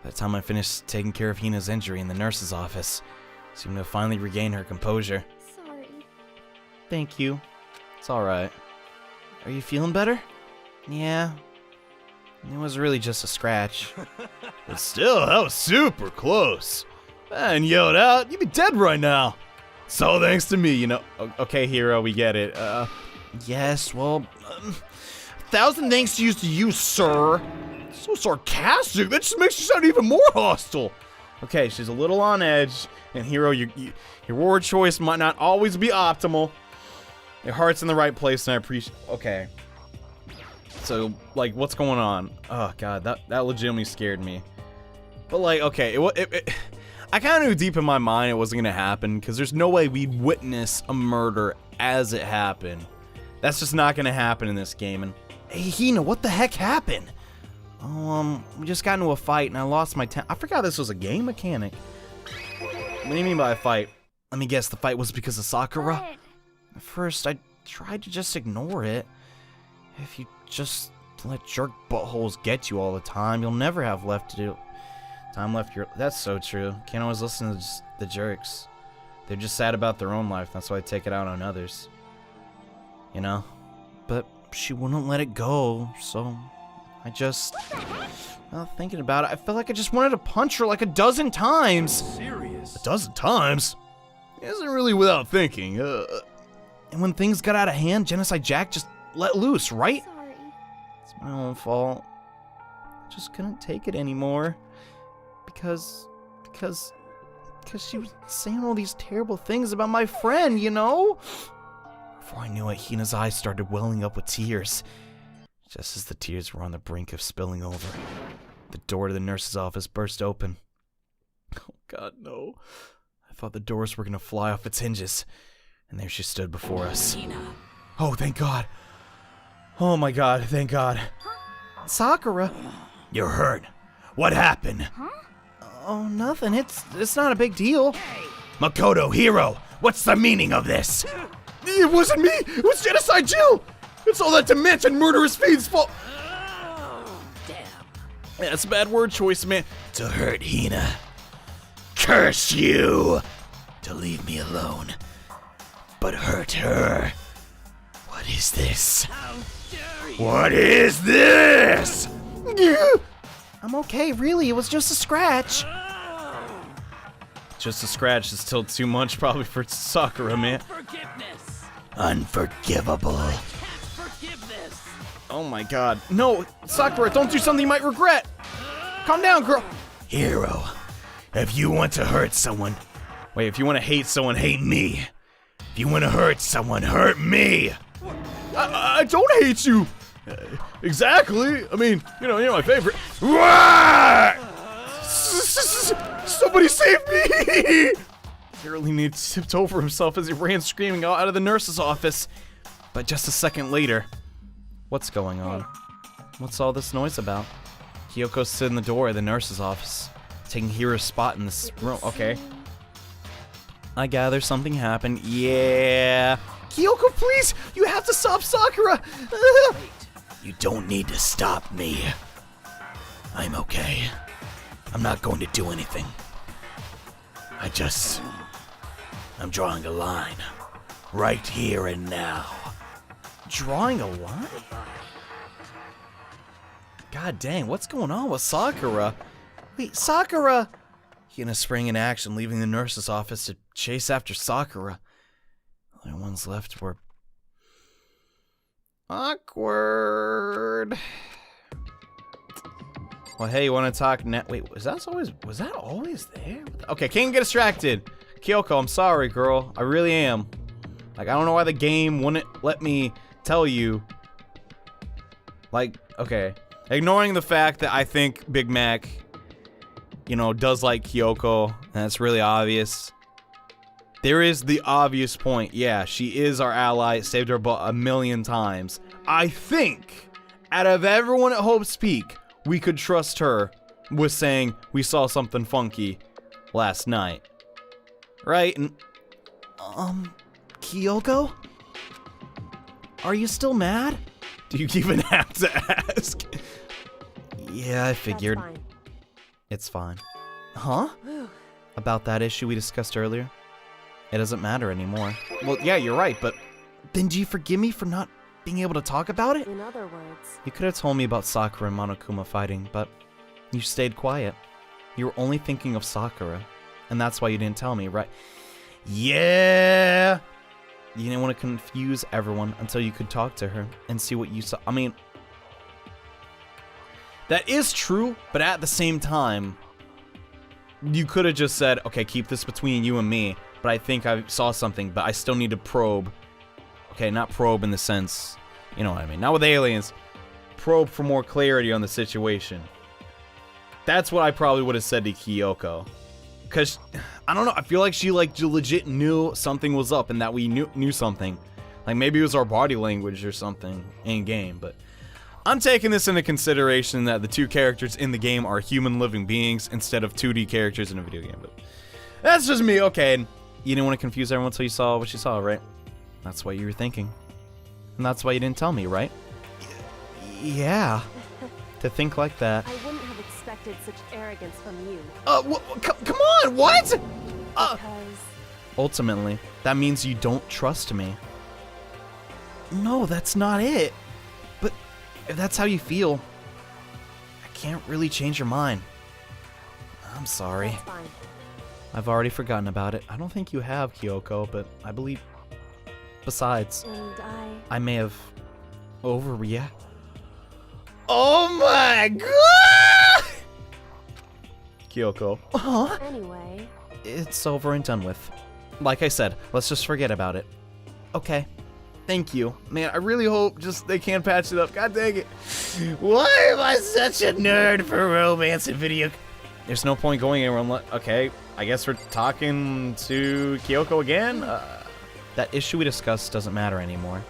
By the time I finished taking care of Hina's injury in the nurse's office, seemed to have finally regained her composure. Sorry. Thank you. It's alright. Are you feeling better? Yeah. It was really just a scratch. But still, that was super close. And yelled out, you'd be dead right now. It's all thanks to me, you know. Okay, Hiro, we get it. Yes, well, 1,000 thanks to you, sir. So sarcastic, that just makes you sound even more hostile. Okay, she's a little on edge, and Hiro, your word choice might not always be optimal. Your heart's in the right place, and I appreciate. Okay. So, like, what's going on? Oh God, that legitimately scared me. But like, okay, I kind of knew deep in my mind it wasn't gonna happen because there's no way we'd witness a murder as it happened. That's just not gonna happen in this game. And hey, Hina, what the heck happened? Oh, we just got into a fight and I lost my I forgot this was a game mechanic. What do you mean by a fight? Let me guess, the fight was because of Sakura? What? At first, I tried to just ignore it. If you just let jerk buttholes get you all the time, you'll never have time left. That's so true. Can't always listen to just the jerks. They're just sad about their own life. That's why they take it out on others. You know? But she wouldn't let it go, so I just... Well, thinking about it, I felt like I just wanted to punch her like a dozen times. Serious? A dozen times? It isn't really without thinking. And when things got out of hand, Genocide Jack just let loose, right? Sorry. It's my own fault. I just couldn't take it anymore. Because she was saying all these terrible things about my friend, you know? Before I knew it, Hina's eyes started welling up with tears. Just as the tears were on the brink of spilling over, the door to the nurse's office burst open. Oh God, no. I thought the doors were gonna fly off its hinges. And there she stood before us. Oh, thank God. Oh my God, thank God. Sakura. You're hurt. What happened? Huh? Oh, nothing. It's not a big deal. Makoto, Hiro, what's the meaning of this? It wasn't me. It was Genocide Jill. It's all that demented murderous fiend's fault. Damn. That's a bad word choice, man. To hurt Hina. Curse you! To leave me alone. But hurt her. What is this? How dare you? What is this? I'm okay, really. It was just a scratch. Just a scratch is still too much probably for Sakura, man. Forgiveness. Unforgivable. Can't forgive this. Oh my God. No, Sakura, don't do something you might regret. Calm down, girl. Hiro, if you want to hurt someone, Wait, if you want to hate someone, hate me. If you want to hurt someone, hurt me. I don't hate you. Exactly. I mean, you're my favorite. Somebody save me! He really needs to tipped over himself as he ran screaming out of the nurse's office. But just a second later, what's going on? What's all this noise about? Kyoko stood in the door of the nurse's office, taking Hira's spot in this room. Okay. I gather something happened. Yeah. Kyoko, please! You have to stop Sakura! You don't need to stop me. I'm okay. I'm not going to do anything. I'm drawing a line. Right here and now. Drawing a line? God dang, what's going on with Sakura? Wait, Sakura! Hina sprang in action, leaving the nurse's office to chase after Sakura. The only ones left were... awkward. Well, hey, you want to talk now? Wait, was that always there? Okay, can't get distracted. Kyoko, I'm sorry, girl. I really am. Like, I don't know why the game wouldn't let me tell you. Like, okay. Ignoring the fact that I think Big Mac, you know, does like Kyoko, and that's really obvious. There is the obvious point. Yeah, she is our ally. Saved her butt a million times. I think, out of everyone at Hope's Peak, we could trust her with saying we saw something funky last night. Right? And, Kyoko? Are you still mad? Do you even have to ask? Yeah, I figured. That's fine. It's fine. Huh? About that issue we discussed earlier? It doesn't matter anymore. Well, yeah, you're right, but then do you forgive me for not being able to talk about it? In other words, You could have told me about Sakura and Monokuma fighting, but you stayed quiet. You were only thinking of Sakura, and that's why you didn't tell me, right? Yeah! You didn't want to confuse everyone until you could talk to her and see what you saw. I mean, that is true, but at the same time, you could have just said, okay, keep this between you and me, but I think I saw something, but I still need to probe. Okay, not probe in the sense, you know what I mean, not with aliens. Probe for more clarity on the situation. That's what I probably would have said to Kyoko. Because, I don't know, I feel like she legit knew something was up and that we knew something. Like maybe it was our body language or something in game, but I'm taking this into consideration that the two characters in the game are human living beings instead of 2D characters in a video game. But that's just me, okay. And you didn't want to confuse everyone until you saw what you saw, right? That's what you were thinking. And that's why you didn't tell me, right? Yeah. To think like that. I wouldn't have expected such arrogance from you. Come on, what? Because Ultimately, that means you don't trust me. No, that's not it. But if that's how you feel, I can't really change your mind. I'm sorry. that's fine. I've already forgotten about it. I don't think you have, Kyoko, but I believe... Besides, And I may have overreacted. Oh my god! Kyoko. Huh? Anyway, It's over and done with. Like I said, let's just forget about it. Okay. Thank you. Man, I really hope just they can't patch it up. God dang it. Why am I such a nerd for romance and video? There's no point going anywhere unless... Okay, I guess we're talking to Kyoko again? That issue we discussed doesn't matter anymore.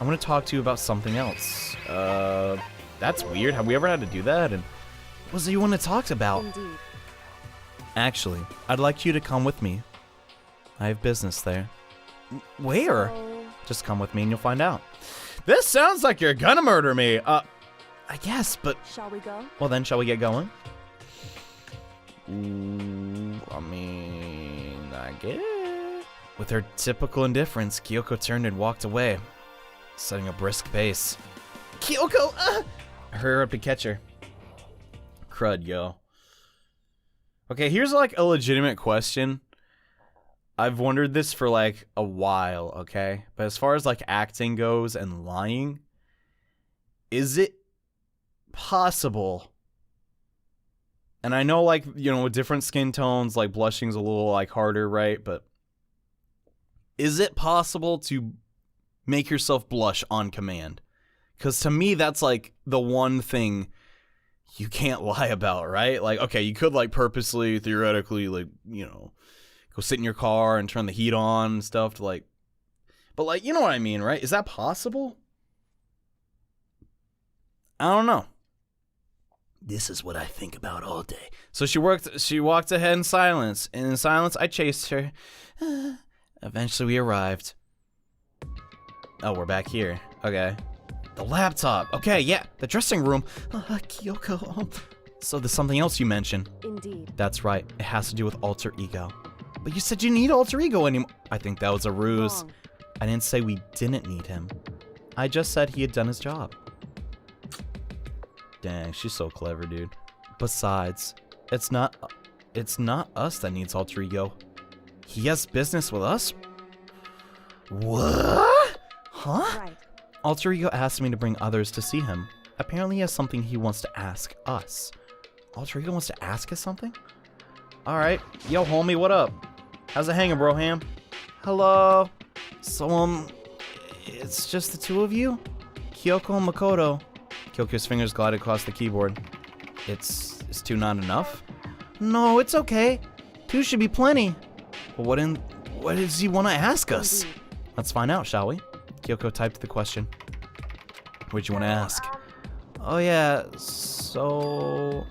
I want to talk to you about something else. That's weird. Have we ever had to do that? And what was it you want to talk about? indeed. Actually, I'd like you to come with me. I have business there. Where? So, Just come with me and you'll find out. This sounds like you're gonna murder me. I guess, but... shall we go? Well then, shall we get going? Ooh, I mean, I guess. With her typical indifference, Kyoko turned and walked away, setting a brisk pace. Kyoko! I hurried up to catch her. Crud, yo. Okay, here's like a legitimate question. I've wondered this for like a while, okay? But as far as like acting goes and lying, is it possible? And I know like, you know, with different skin tones, like blushing's a little like harder, right? But is it possible to make yourself blush on command? Because to me, that's like the one thing you can't lie about, right? Like, okay, you could like purposely, theoretically, like, you know, go sit in your car and turn the heat on and stuff to like But like, you know what I mean, right? Is that possible? I don't know. This is what I think about all day. So she walked ahead in silence, and in silence I chased her. Eventually we arrived. Oh, we're back here. Okay. The laptop. Okay, yeah. The dressing room. Kyoko. So there's something else you mentioned. Indeed. That's right. It has to do with alter ego. But you said you need alter ego anymore. I think that was a ruse. Wrong. I didn't say we didn't need him. I just said he had done his job. Dang, she's so clever, dude. Besides, it's not us that needs alter ego. He has business with us? What? Huh? Right. Alter ego asked me to bring others to see him. Apparently he has something he wants to ask us. Alter ego wants to ask us something? Alright. Yo, homie, what up? How's it hanging, bro, Ham? Hello? So, it's just the two of you? Kyoko and Makoto. Kyoko's fingers glided across the keyboard. Is two not enough? No, it's okay. Two should be plenty. Well, what does he want to ask us? Indeed. Let's find out, shall we? Kyoko typed the question. What'd you want to ask? Oh yeah, so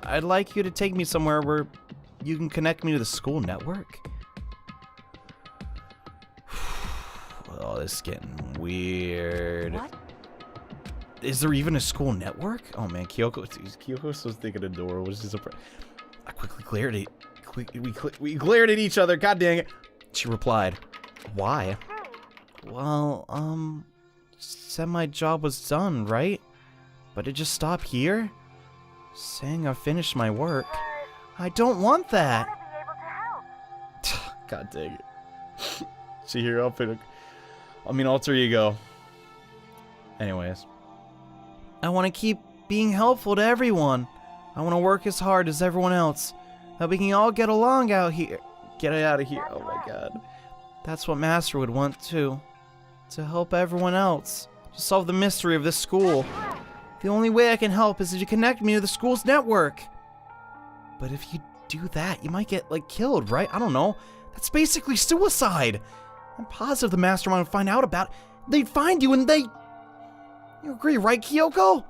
I'd like you to take me somewhere where you can connect me to the school network. Oh, this is getting weird. What? Is there even a school network? Oh man, Kyoko's so thick and adorable. Which is I quickly glared at we glared at each other. God dang it! She replied, "Why?" Well, said my job was done, right? But it just stopped here? Saying I finished my work. I don't want that. God dang it. See here, alter ego. Anyways. I want to keep being helpful to everyone. I want to work as hard as everyone else. That we can all get along out here. Get it out of here. Oh my god. That's what Master would want too. To help everyone else. To solve the mystery of this school. The only way I can help is if you connect me to the school's network. But if you do that, you might get, like, killed, right? I don't know. That's basically suicide. I'm positive the mastermind would find out about it. They'd find you and they... You agree, right, Kyoko?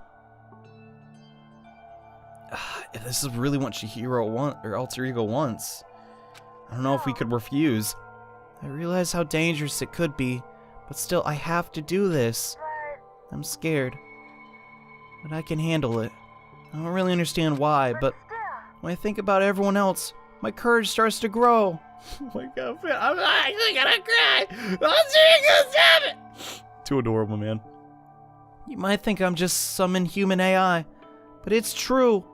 If this is really what Chihiro or alter ego wants, I don't know if we could refuse. I realize how dangerous it could be, but still, I have to do this. I'm scared, but I can handle it. I don't really understand why, but when I think about everyone else, my courage starts to grow. Oh my god, I'm actually gonna cry! Alter ego, stop it! Too adorable, man. You might think I'm just some inhuman AI, but it's true.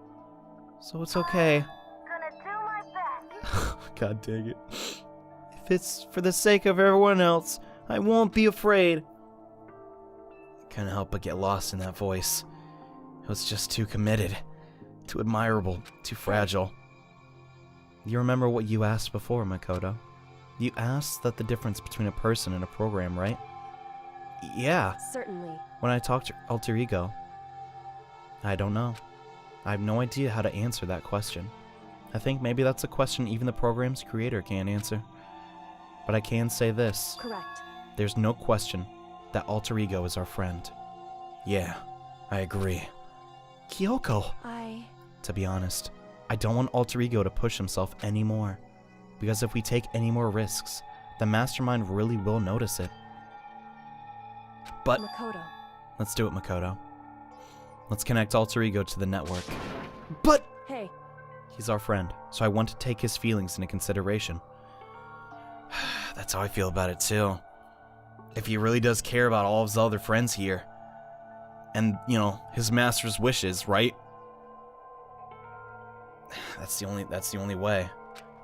So it's okay. Gonna do my best. God dang it. If it's for the sake of everyone else, I won't be afraid. I couldn't help but get lost in that voice. It was just too committed, too admirable, too fragile. You remember what you asked before, Makoto? You asked that the difference between a person and a program, right? Yeah. Certainly. When I talked to alter ego, I don't know. I have no idea how to answer that question. I think maybe that's a question even the program's creator can't answer. But I can say this. Correct. There's no question that alter ego is our friend. Yeah, I agree. Kyoko. To be honest, I don't want alter ego to push himself anymore. Because if we take any more risks, the mastermind really will notice it. But Makoto. let's do it, Makoto. Let's connect alter ego to the network. But Hey. he's our friend, so I want to take his feelings into consideration. That's how I feel about it too. If he really does care about all of his other friends here, and, you know, his master's wishes, right? That's the only way.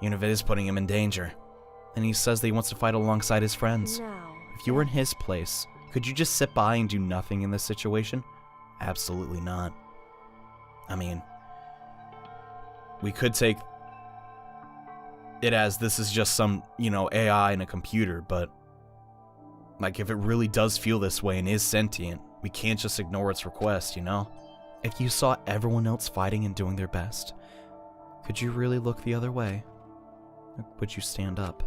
Even if it is putting him in danger. And he says that he wants to fight alongside his friends. Now. If you were in his place, could you just sit by and do nothing in this situation? Absolutely not. I mean, we could take it as this is just some, you know, AI in a computer, but like if it really does feel this way and is sentient, we can't just ignore its request, you know? If you saw everyone else fighting and doing their best, could you really look the other way? Or would you stand up?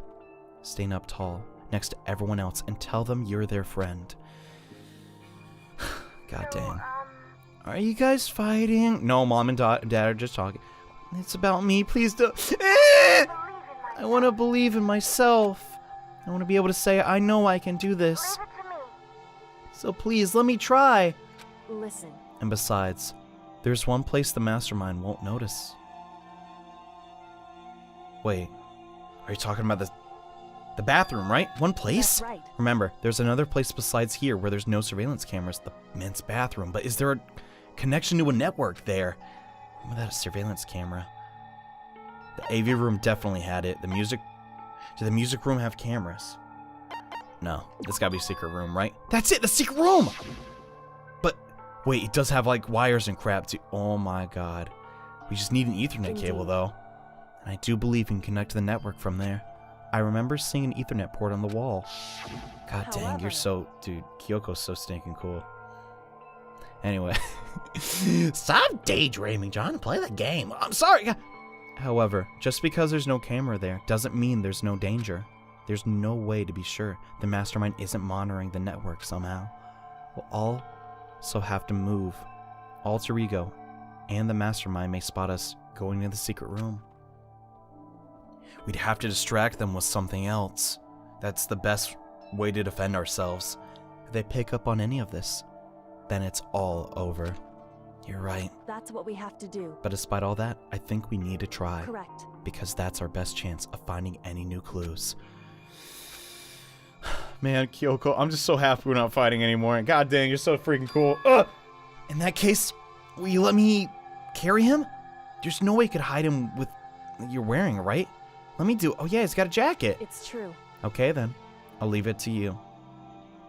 Stand up tall, next to everyone else and tell them you're their friend. God dang. Are you guys fighting? No, Mom and Dad are just talking. It's about me, please don't. I want to believe in myself. I want to be able to say, I know I can do this. So please, let me try. Listen. And besides, there's one place the mastermind won't notice. Wait, are you talking about the bathroom, right? One place? That's right. Remember, there's another place besides here where there's no surveillance cameras, the men's bathroom. But is there a connection to a network there? Without a surveillance camera. The AV room definitely had it. Did the music room have cameras? No, this gotta be a secret room, right? That's it, the secret room! But, wait, it does have like wires and crap too. Oh my god. We just need an Ethernet cable though. And I do believe we can connect to the network from there. I remember seeing an Ethernet port on the wall. God dang, you're so... Dude, Kyoko's so stinking cool. Anyway. Stop daydreaming, John. Play the game. I'm sorry. However, just because there's no camera there doesn't mean there's no danger. There's no way to be sure the mastermind isn't monitoring the network somehow. We'll also have to move. Alter Ego and the mastermind may spot us going to the secret room. We'd have to distract them with something else. That's the best way to defend ourselves. If they pick up on any of this, then it's all over. You're right. That's what we have to do. But despite all that, I think we need to try. Correct. Because that's our best chance of finding any new clues. Man, Kyoko, I'm just so happy we're not fighting anymore. God dang, you're so freaking cool. Ugh! In that case, will you let me carry him? There's no way you could hide him with what you're wearing, right? Let me do... Oh yeah, he's got a jacket. It's true. Okay then. I'll leave it to you.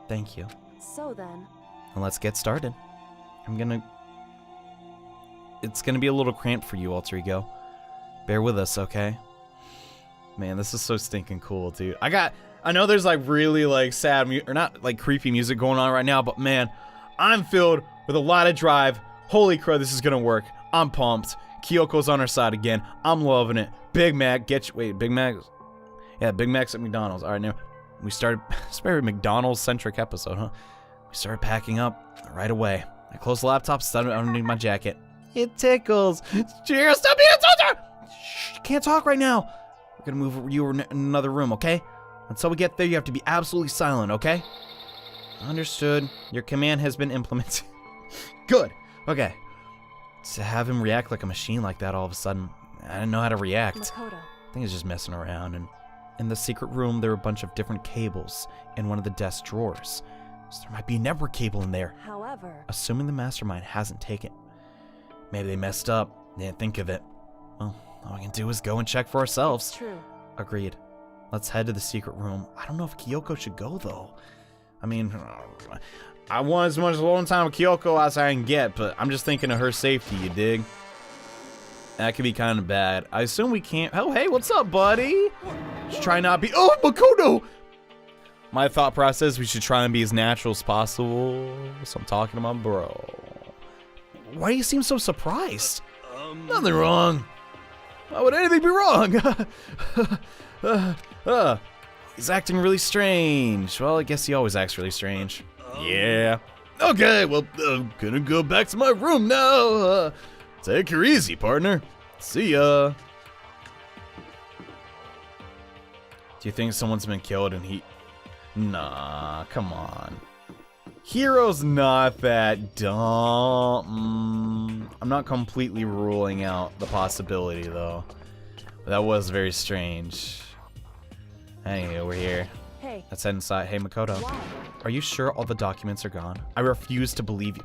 Thank you. So then... And let's get started. It's gonna be a little cramped for you, Alter Ego. Bear with us, okay? Man, this is so stinking cool, dude. I know there's like really like sad, or not like creepy music going on right now, but man, I'm filled with a lot of drive. Holy crap, this is gonna work. I'm pumped. Kyoko's on our side again. I'm loving it. Big Mac, Big Mac? Yeah, Big Mac's at McDonald's. All right, now we started, it's a very McDonald's-centric episode, huh? We started packing up right away. I closed the laptop, started underneath my jacket. It tickles. Cheers, stop being a soldier! Shh, you can't talk right now. We're gonna move you in another room, okay? Until we get there, you have to be absolutely silent, okay? Understood. Your command has been implemented. Good. Okay. To have him react like a machine like that all of a sudden, I didn't know how to react. Makoto. I think he's just messing around. And in the secret room, there were a bunch of different cables in one of the desk drawers. So there might be a network cable in there. However... Assuming the mastermind hasn't taken. Maybe they messed up. They didn't think of it. Well, all we can do is go and check for ourselves. It's true. Agreed. Let's head to the secret room. I don't know if Kyoko should go, though. I mean, I want as much alone time with Kyoko as I can get, but I'm just thinking of her safety, you dig? That could be kind of bad. I assume we can't... Oh, hey, what's up, buddy? Just try not be... Oh, Makoto! My thought process, we should try and be as natural as possible. So I'm talking to my bro. Why do you seem so surprised? Nothing wrong. Why would anything be wrong? He's acting really strange. Well, I guess he always acts really strange. Yeah. Okay, well, I'm gonna go back to my room now. Take her easy, partner. See ya. Do you think someone's been killed and he... Nah, come on. Hero's not that dumb. I'm not completely ruling out the possibility, though. But that was very strange. Anyway, we're here. Hey. Let's head inside. Hey, Makoto. Why? Are you sure all the documents are gone? I refuse to believe you.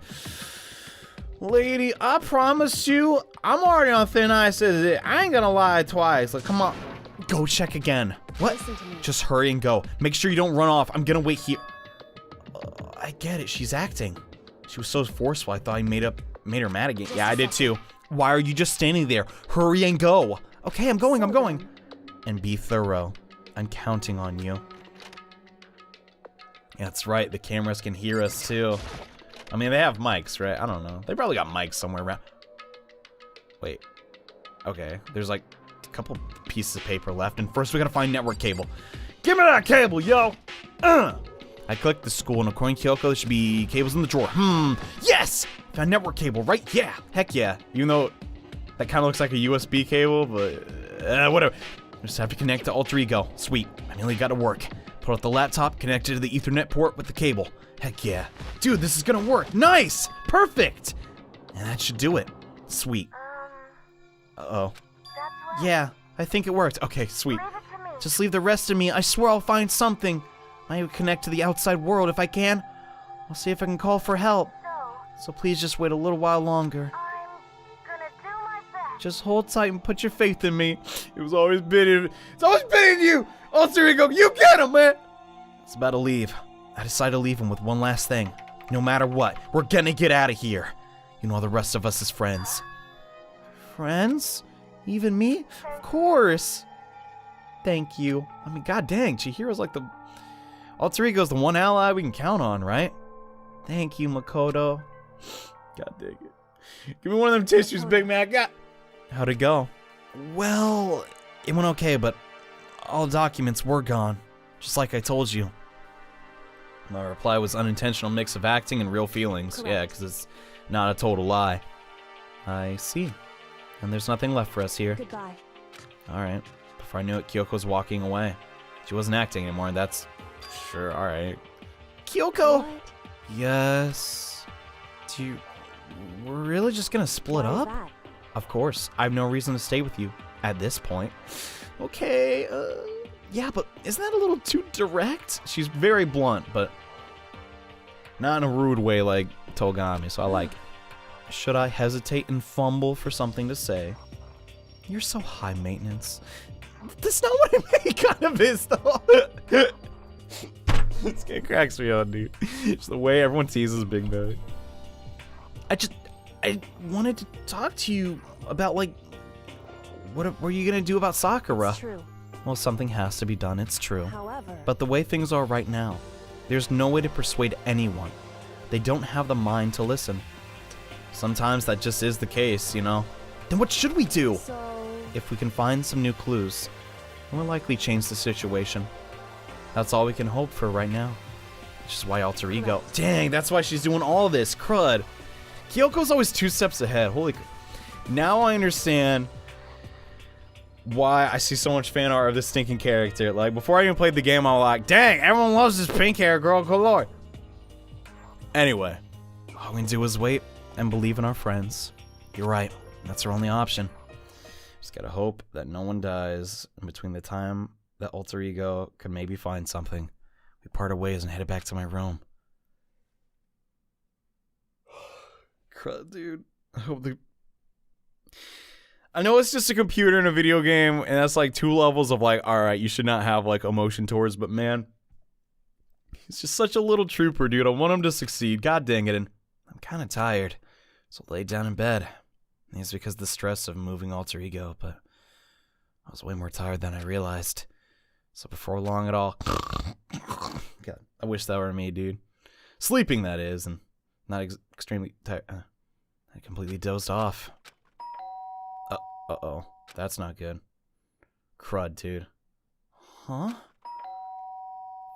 Lady, I promise you, I'm already on thin ice as it. I ain't gonna lie twice. Like, come on. Go check again. What? Listen to me. Just hurry and go. Make sure you don't run off. I'm gonna wait here. I get it. She's acting. She was so forceful. I thought I made her mad again. Yeah, I did too. Why are you just standing there? Hurry and go. Okay, I'm going. I'm going. And be thorough. I'm counting on you. Yeah, that's right. The cameras can hear us too. I mean, they have mics, right? I don't know. They probably got mics somewhere around. Wait. Okay. There's like a couple pieces of paper left. And first we gotta find network cable. Give me that cable, yo! I clicked the school, and according to Kyoko, there should be cables in the drawer. Yes! Got a network cable, right? Yeah. Heck yeah. Even though that kind of looks like a USB cable, but whatever. Just have to connect to Alter Ego. Sweet. I nearly got to work. Put out the laptop, connect it to the Ethernet port with the cable. Heck yeah. Dude, this is gonna work. Nice! Perfect! And that should do it. Sweet. Uh-oh. Yeah, I think it worked. Okay, sweet. Just leave the rest of me. I swear I'll find something. I will connect to the outside world if I can. I'll see if I can call for help. So please just wait a little while longer. Just hold tight and put your faith in me. It's always been in you! Alter Ego, you get him, man! It's about to leave. I decided to leave him with one last thing. No matter what, we're gonna get out of here. You know the rest of us as friends. Friends? Even me? Of course. Thank you. I mean, god dang, Chihiro's like the... Alter Ego's the one ally we can count on, right? Thank you, Makoto. God dang it. Give me one of them tissues, Big Mac. How'd it go? Well, it went okay, but all documents were gone. Just like I told you. My reply was unintentional mix of acting and real feelings. Correct. Yeah, because it's not a total lie. I see. And there's nothing left for us here. Goodbye. Alright. Before I knew it, Kyoko was walking away. She wasn't acting anymore, and that's... Sure, alright. Kyoko! What? Yes. We're really just gonna split Why is up? that? Of course. I have no reason to stay with you at this point. Okay, yeah, but isn't that a little too direct? She's very blunt, but not in a rude way like Togami, so I like it. Should I hesitate and fumble for something to say? You're so high maintenance. That's not what it kind of is, though. This guy cracks me up, dude. Just the way everyone teases Big Belly. I wanted to talk to you about, like, what were you gonna do about Sakura? It's true. Well, something has to be done, it's true. However, But the way things are right now, there's no way to persuade anyone. They don't have the mind to listen. Sometimes that just is the case, you know? Then what should we do? so If we can find some new clues, we'll likely change the situation. That's all we can hope for right now. Which is why Alter Ego. Dang, that's why she's doing all this. Crud. Kyoko's always 2 steps ahead. Holy. Now I understand why I see so much fan art of this stinking character. Like, before I even played the game, I was like, dang, everyone loves this pink hair girl. Good lord. Anyway, all we can do is wait and believe in our friends. You're right. That's our only option. Just gotta hope that no one dies in between the time that Alter Ego could maybe find something. We parted ways and headed back to my room. Crud, dude. I hope I know it's just a computer in a video game, and that's like 2 levels of like, alright, you should not have like emotion towards, but man, he's just such a little trooper, dude. I want him to succeed. God dang it. And I'm kind of tired, so I laid down in bed. And it's because of the stress of moving Alter Ego, but I was way more tired than I realized. So before long at all, God, I wish that were me, dude. Sleeping, that is, and not extremely tired. I completely dozed off. Uh-oh. That's not good. Crud, dude. Huh?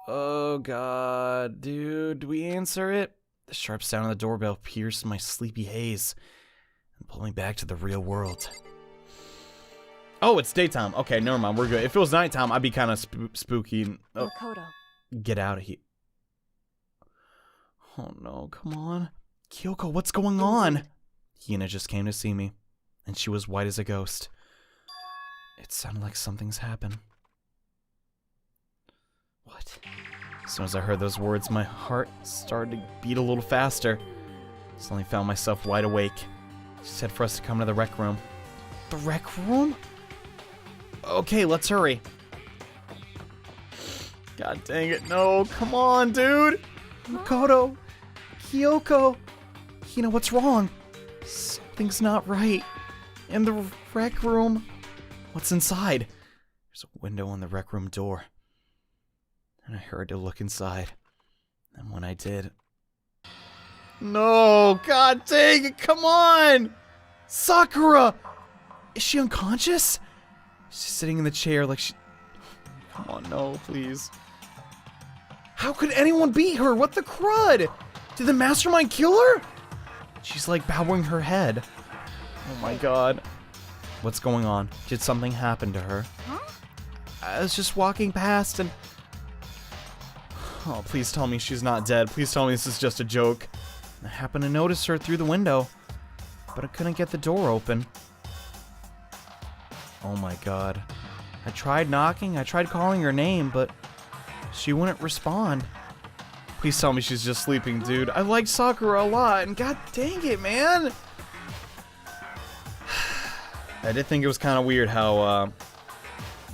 Oh, God. Dude, do we answer it? The sharp sound of the doorbell pierced my sleepy haze and pulled me back to the real world. Oh, it's daytime. Okay, never mind. We're good. If it was nighttime, I'd be kind of spooky. Oh, Makoto. get out of here. Oh, no. Come on. Kyoko, what's going on? Hina just came to see me, and she was white as a ghost. It sounded like something's happened. What? As soon as I heard those words, my heart started to beat a little faster. Suddenly found myself wide awake. She said for us to come to the rec room. The rec room? Okay, let's hurry. God dang it, no. Come on, dude. Makoto. Kyoko. Hina, what's wrong? Something's not right. In the rec room. What's inside? There's a window on the rec room door. And I heard to look inside. And when I did... No! God dang it! Come on! Sakura! Is she unconscious? She's sitting in the chair like she... Come on, no, please. How could anyone beat her? What the crud? Did the mastermind kill her? She's like bowing her head. Oh my god. What's going on? Did something happen to her? Huh? I was just walking past and... Oh, please tell me she's not dead. Please tell me this is just a joke. I happened to notice her through the window, but I couldn't get the door open. Oh my god. I tried knocking, I tried calling her name, but she wouldn't respond. Please tell me she's just sleeping, dude. I like Sakura a lot, and god dang it, man! I did think it was kind of weird how,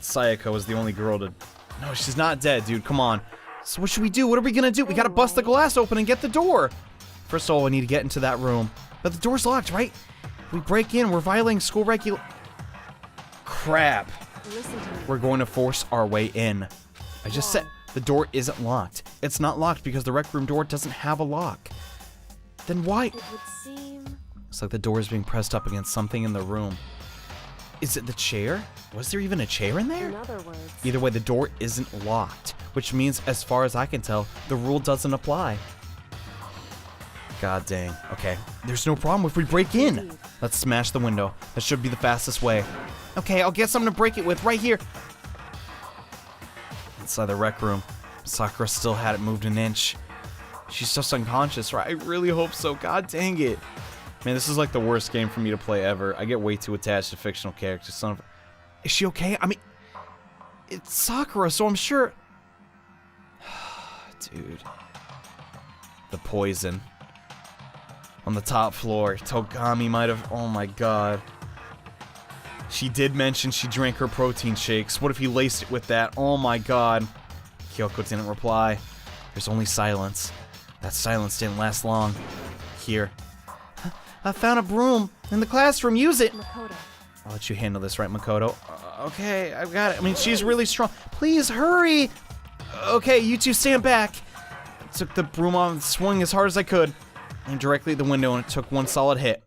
Sayaka was the only girl to... No, she's not dead, dude. Come on. So what should we do? What are we gonna do? We gotta bust the glass open and get the door. First of all, we need to get into that room. But the door's locked, right? We break in. We're violating school Crap. Listen to me. We're going to force our way in. I just said the door isn't locked. It's not locked because the rec room door doesn't have a lock. Then why? It would seem... It's like the door is being pressed up against something in the room. Is it the chair? Was there even a chair in there? In other words... Either way, the door isn't locked, which means, as far as I can tell, the rule doesn't apply. God dang. Okay, there's no problem if we break in. Indeed. Let's smash the window. That should be the fastest way. Okay, I'll get something to break it with right here. Inside the rec room, Sakura still hadn't moved an inch. She's just unconscious, right? I really hope so. God dang it. Man, this is like the worst game for me to play ever. I get way too attached to fictional characters. Son of... Is she okay? I mean, it's Sakura, so I'm sure... Dude. The poison. On the top floor. Togami might have... Oh my god. She did mention she drank her protein shakes. What if he laced it with that? Oh my god. Kyoko didn't reply. There's only silence. That silence didn't last long. Here. I found a broom in the classroom. Use it. Makoto. I'll let you handle this, right, Makoto? Okay, I've got it. I mean, she's really strong. Please, hurry! Okay, you two stand back. I took the broom off and swung as hard as I could. Aimed directly at the window, and it took one solid hit.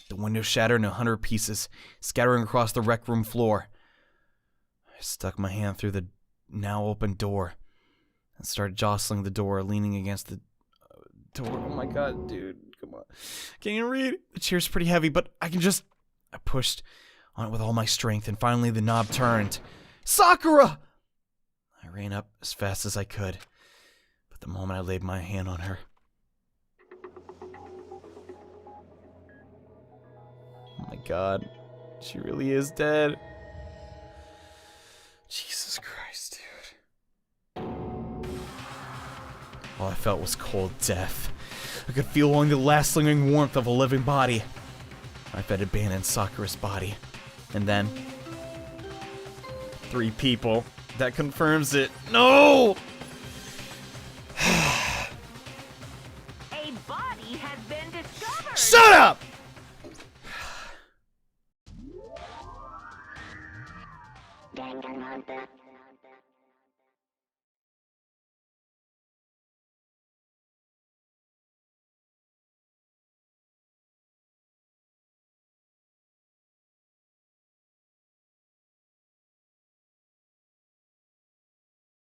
The window shattered in 100 pieces, scattering across the rec room floor. I stuck my hand through the now open door and started jostling the door, leaning against the door. Oh my god, dude. Come on. Can't even read. The chair's pretty heavy, but I pushed on it with all my strength, and finally the knob turned. Sakura! I ran up as fast as I could, but the moment I laid my hand on her... Oh my god. She really is dead. Jesus Christ, dude. All I felt was cold death. I could feel only the last lingering warmth of a living body. I had abandoned Sakura's body. And then... 3 people. That confirms it. No! A body has been discovered. Shut up! Danganronpa.